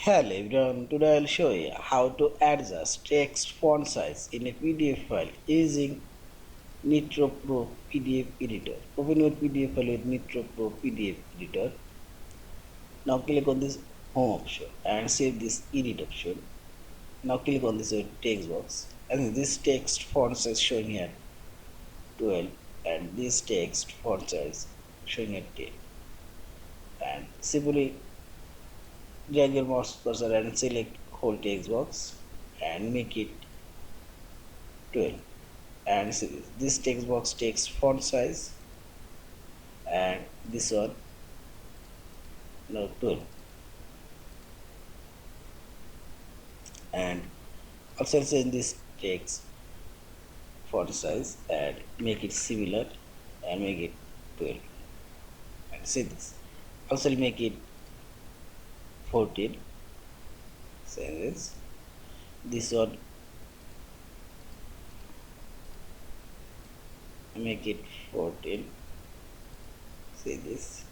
Hello everyone, today I'll show you how to adjust text font size in a PDF file using Nitro Pro PDF Editor. Open your PDF file with Nitro Pro PDF Editor. Now click on this home option and save this edit option. Now click on this text box and this text font size showing here 12 and this text font size showing at 10, and simply drag your mouse cursor and select whole text box and make it 12, and this text box takes font size and this one now 12, and also change this text font size and make it similar and make it 12, and see this also make it 14, say this one make it 14, see this.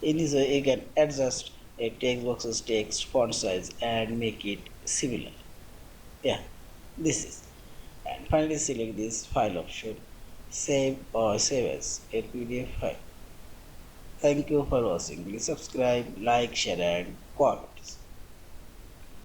In this way you can adjust a text box's text font size and make it similar. Yeah, this is, and finally select this file option, save or save as a PDF file. Thank you for watching. Please subscribe, like, share and comment.